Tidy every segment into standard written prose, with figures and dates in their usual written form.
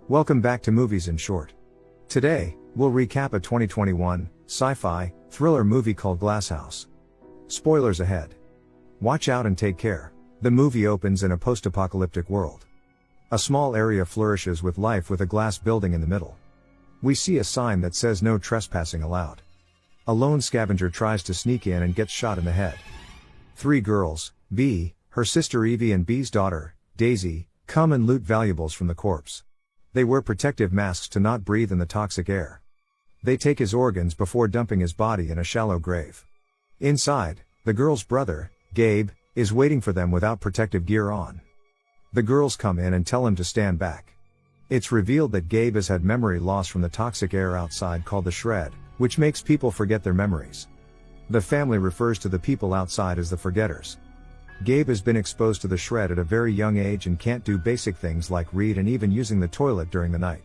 Welcome back to Movies in Short. Today, we'll recap a 2021 sci-fi thriller movie called Glass House. Spoilers ahead. Watch out and take care. The movie opens in a post-apocalyptic world. A small area flourishes with life with a glass building in the middle. We see a sign that says no trespassing allowed. A lone scavenger tries to sneak in and gets shot in the head. Three girls, B, her sister Evie and B's daughter, Daisy, come and loot valuables from the corpse. They wear protective masks to not breathe in the toxic air. They take his organs before dumping his body in a shallow grave. Inside, the girl's brother, Gabe, is waiting for them without protective gear on. The girls come in and tell him to stand back. It's revealed that Gabe has had memory loss from the toxic air outside called the shred, which makes people forget their memories. The family refers to the people outside as the forgetters. Gabe has been exposed to the shred at a very young age and can't do basic things like read and even using the toilet during the night.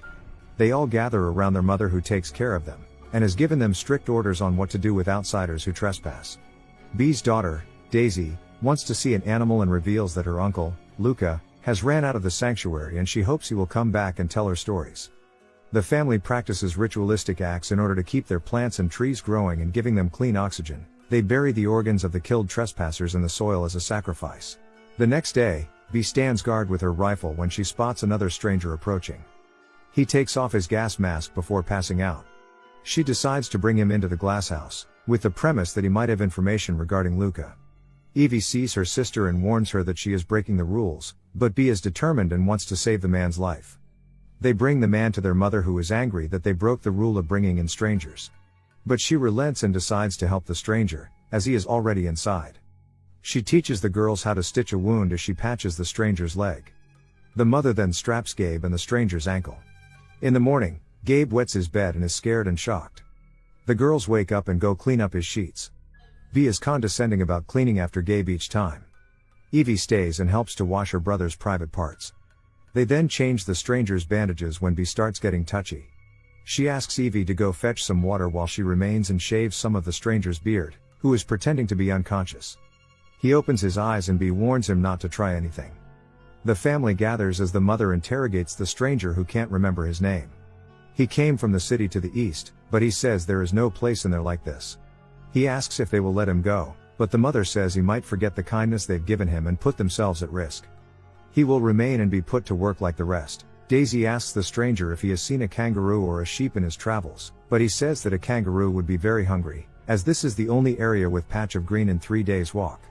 They all gather around their mother who takes care of them, and has given them strict orders on what to do with outsiders who trespass. B's daughter, Daisy, wants to see an animal and reveals that her uncle, Luca, has ran out of the sanctuary and she hopes he will come back and tell her stories. The family practices ritualistic acts in order to keep their plants and trees growing and giving them clean oxygen. They bury the organs of the killed trespassers in the soil as a sacrifice. The next day, B stands guard with her rifle when she spots another stranger approaching. He takes off his gas mask before passing out. She decides to bring him into the glass house, with the premise that he might have information regarding Luca. Evie sees her sister and warns her that she is breaking the rules, but B is determined and wants to save the man's life. They bring the man to their mother who is angry that they broke the rule of bringing in strangers. But she relents and decides to help the stranger, as he is already inside. She teaches the girls how to stitch a wound as she patches the stranger's leg. The mother then straps Gabe and the stranger's ankle. In the morning, Gabe wets his bed and is scared and shocked. The girls wake up and go clean up his sheets. B is condescending about cleaning after Gabe each time. Evie stays and helps to wash her brother's private parts. They then change the stranger's bandages when B starts getting touchy. She asks Evie to go fetch some water while she remains and shaves some of the stranger's beard, who is pretending to be unconscious. He opens his eyes and B warns him not to try anything. The family gathers as the mother interrogates the stranger who can't remember his name. He came from the city to the east, but he says there is no place in there like this. He asks if they will let him go, but the mother says he might forget the kindness they've given him and put themselves at risk. He will remain and be put to work like the rest. Daisy asks the stranger if he has seen a kangaroo or a sheep in his travels, but he says that a kangaroo would be very hungry, as this is the only area with patch of green in 3 days' walk.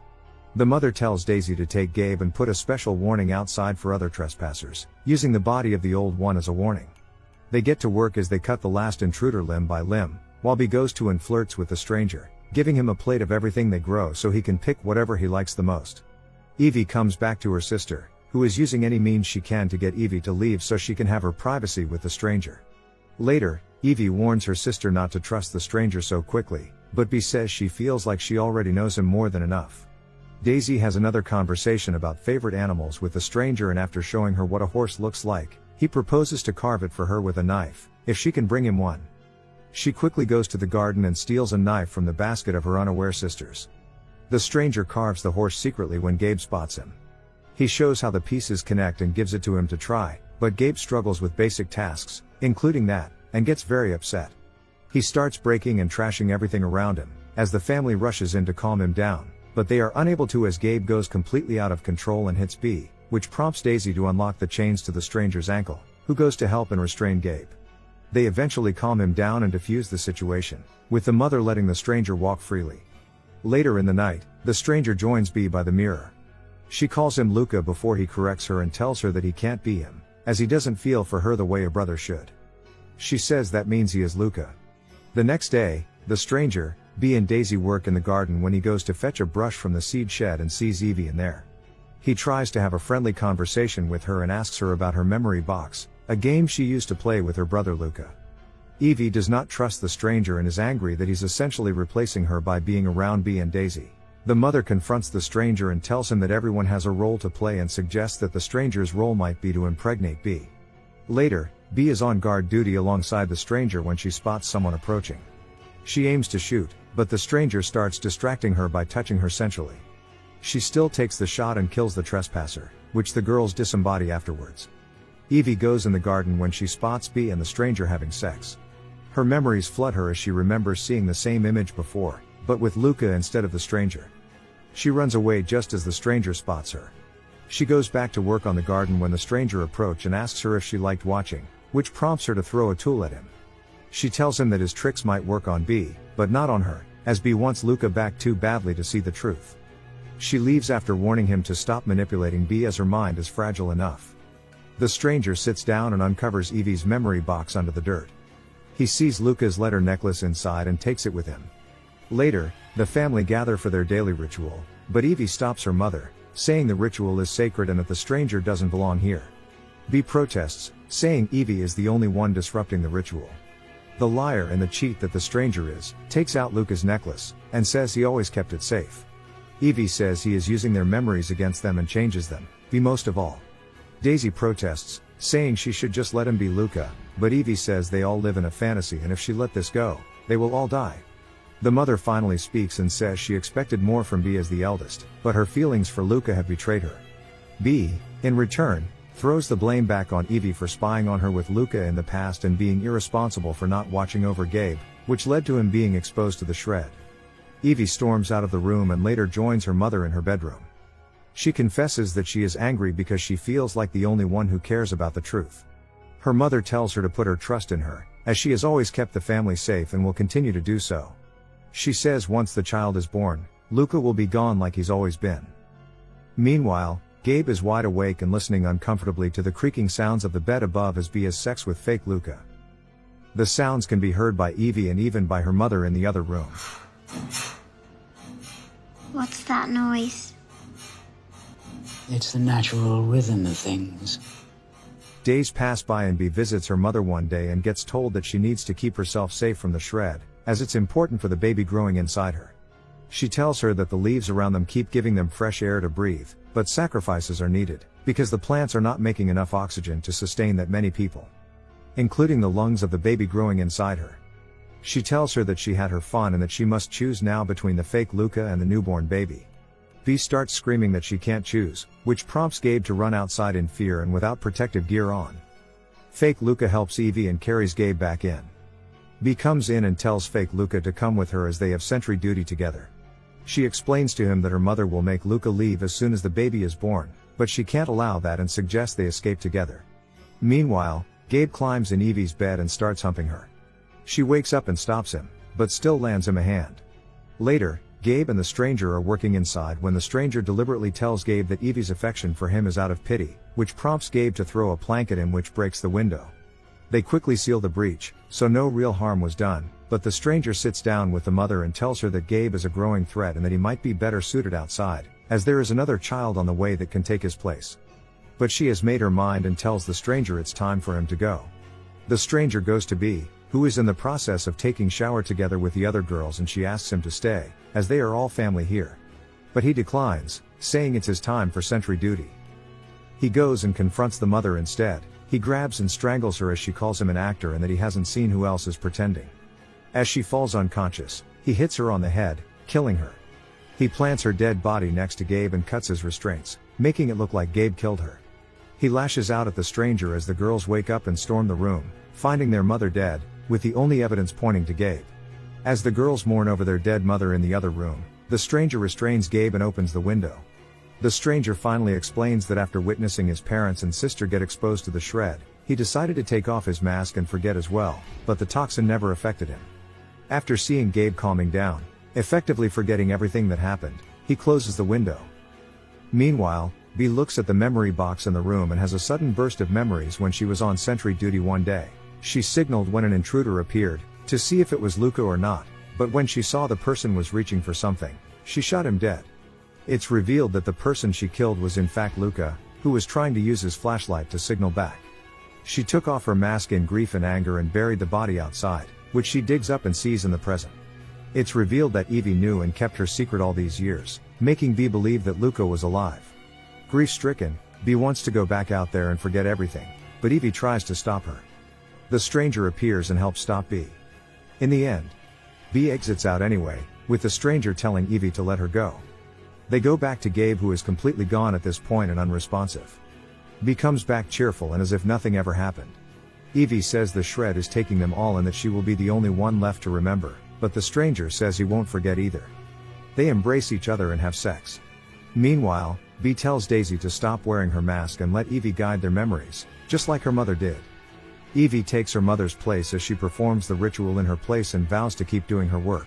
The mother tells Daisy to take Gabe and put a special warning outside for other trespassers, using the body of the old one as a warning. They get to work as they cut the last intruder limb by limb, while B goes to and flirts with the stranger, giving him a plate of everything they grow so he can pick whatever he likes the most. Evie comes back to her sister, who is using any means she can to get Evie to leave so she can have her privacy with the stranger. Later, Evie warns her sister not to trust the stranger so quickly, but B says she feels like she already knows him more than enough. Daisy has another conversation about favorite animals with the stranger, and after showing her what a horse looks like, he proposes to carve it for her with a knife, if she can bring him one. She quickly goes to the garden and steals a knife from the basket of her unaware sisters. The stranger carves the horse secretly when Gabe spots him. He shows how the pieces connect and gives it to him to try, but Gabe struggles with basic tasks, including that, and gets very upset. He starts breaking and trashing everything around him, as the family rushes in to calm him down, but they are unable to as Gabe goes completely out of control and hits B, which prompts Daisy to unlock the chains to the stranger's ankle, who goes to help and restrain Gabe. They eventually calm him down and defuse the situation, with the mother letting the stranger walk freely. Later in the night, the stranger joins B by the mirror. She calls him Luca before he corrects her and tells her that he can't be him, as he doesn't feel for her the way a brother should. She says that means he is Luca. The next day, the stranger, B, and Daisy work in the garden when he goes to fetch a brush from the seed shed and sees Evie in there. He tries to have a friendly conversation with her and asks her about her memory box, a game she used to play with her brother Luca. Evie does not trust the stranger and is angry that he's essentially replacing her by being around B and Daisy. The mother confronts the stranger and tells him that everyone has a role to play and suggests that the stranger's role might be to impregnate B. Later, B is on guard duty alongside the stranger when she spots someone approaching. She aims to shoot, but the stranger starts distracting her by touching her sensually. She still takes the shot and kills the trespasser, which the girls disembody afterwards. Evie goes in the garden when she spots B and the stranger having sex. Her memories flood her as she remembers seeing the same image before, but with Luca instead of the stranger. She runs away just as the stranger spots her. She goes back to work on the garden when the stranger approaches and asks her if she liked watching, which prompts her to throw a tool at him. She tells him that his tricks might work on B, but not on her, as B wants Luca back too badly to see the truth. She leaves after warning him to stop manipulating B as her mind is fragile enough. The stranger sits down and uncovers Evie's memory box under the dirt. He sees Luca's letter necklace inside and takes it with him. Later, the family gather for their daily ritual, but Evie stops her mother, saying the ritual is sacred and that the stranger doesn't belong here. B protests, saying Evie is the only one disrupting the ritual. The liar and the cheat that the stranger is, takes out Luca's necklace, and says he always kept it safe. Evie says he is using their memories against them and changes them, B most of all. Daisy protests, saying she should just let him be Luca, but Evie says they all live in a fantasy and if she let this go, they will all die. The mother finally speaks and says she expected more from B as the eldest, but her feelings for Luca have betrayed her. B, in return, throws the blame back on Evie for spying on her with Luca in the past and being irresponsible for not watching over Gabe, which led to him being exposed to the shred. Evie storms out of the room and later joins her mother in her bedroom. She confesses that she is angry because she feels like the only one who cares about the truth. Her mother tells her to put her trust in her, as she has always kept the family safe and will continue to do so. She says once the child is born, Luca will be gone like he's always been. Meanwhile, Gabe is wide awake and listening uncomfortably to the creaking sounds of the bed above as B has sex with fake Luca. The sounds can be heard by Evie and even by her mother in the other room. What's that noise? It's the natural rhythm of things. Days pass by and B visits her mother one day and gets told that she needs to keep herself safe from the shred, as it's important for the baby growing inside her. She tells her that the leaves around them keep giving them fresh air to breathe, but sacrifices are needed, because the plants are not making enough oxygen to sustain that many people, including the lungs of the baby growing inside her. She tells her that she had her fun and that she must choose now between the fake Luca and the newborn baby. B starts screaming that she can't choose, which prompts Gabe to run outside in fear and without protective gear on. Fake Luca helps Evie and carries Gabe back in. B comes in and tells fake Luca to come with her as they have sentry duty together. She explains to him that her mother will make Luca leave as soon as the baby is born, but she can't allow that and suggests they escape together. Meanwhile, Gabe climbs in Evie's bed and starts humping her. She wakes up and stops him, but still lands him a hand. Later, Gabe and the stranger are working inside when the stranger deliberately tells Gabe that Evie's affection for him is out of pity, which prompts Gabe to throw a plank at him which breaks the window. They quickly seal the breach, so no real harm was done, but the stranger sits down with the mother and tells her that Gabe is a growing threat and that he might be better suited outside, as there is another child on the way that can take his place. But she has made her mind and tells the stranger it's time for him to go. The stranger goes to B, who is in the process of taking shower together with the other girls, and she asks him to stay, as they are all family here. But he declines, saying it's his time for sentry duty. He goes and confronts the mother instead. He grabs and strangles her as she calls him an actor and that he hasn't seen who else is pretending. As she falls unconscious, he hits her on the head, killing her. He plants her dead body next to Gabe and cuts his restraints, making it look like Gabe killed her. He lashes out at the stranger as the girls wake up and storm the room, finding their mother dead, with the only evidence pointing to Gabe. As the girls mourn over their dead mother in the other room, the stranger restrains Gabe and opens the window. The stranger finally explains that after witnessing his parents and sister get exposed to the shred, he decided to take off his mask and forget as well, but the toxin never affected him. After seeing Gabe calming down, effectively forgetting everything that happened, he closes the window. Meanwhile, B looks at the memory box in the room and has a sudden burst of memories when she was on sentry duty one day. She signaled when an intruder appeared, to see if it was Luca or not, but when she saw the person was reaching for something, she shot him dead. It's revealed that the person she killed was in fact Luca, who was trying to use his flashlight to signal back. She took off her mask in grief and anger and buried the body outside, which she digs up and sees in the present. It's revealed that Evie knew and kept her secret all these years, making B believe that Luca was alive. Grief-stricken, B wants to go back out there and forget everything, but Evie tries to stop her. The stranger appears and helps stop B. In the end, B exits out anyway, with the stranger telling Evie to let her go. They go back to Gabe, who is completely gone at this point and unresponsive. Bee comes back cheerful and as if nothing ever happened. Evie says the shred is taking them all and that she will be the only one left to remember, but the stranger says he won't forget either. They embrace each other and have sex. Meanwhile, Bee tells Daisy to stop wearing her mask and let Evie guide their memories, just like her mother did. Evie takes her mother's place as she performs the ritual in her place and vows to keep doing her work.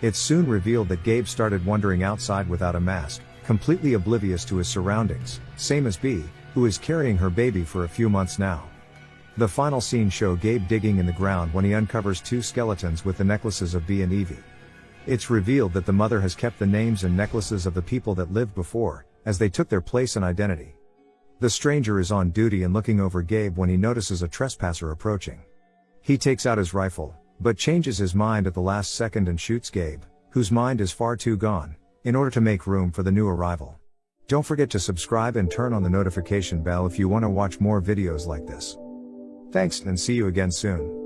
It's soon revealed that Gabe started wandering outside without a mask, completely oblivious to his surroundings, same as Bee, who is carrying her baby for a few months now. The final scene show Gabe digging in the ground when he uncovers 2 skeletons with the necklaces of Bee and Evie. It's revealed that the mother has kept the names and necklaces of the people that lived before, as they took their place and identity. The stranger is on duty and looking over Gabe when he notices a trespasser approaching. He takes out his rifle, but changes his mind at the last second and shoots Gabe, whose mind is far too gone, in order to make room for the new arrival. Don't forget to subscribe and turn on the notification bell if you want to watch more videos like this. Thanks and see you again soon.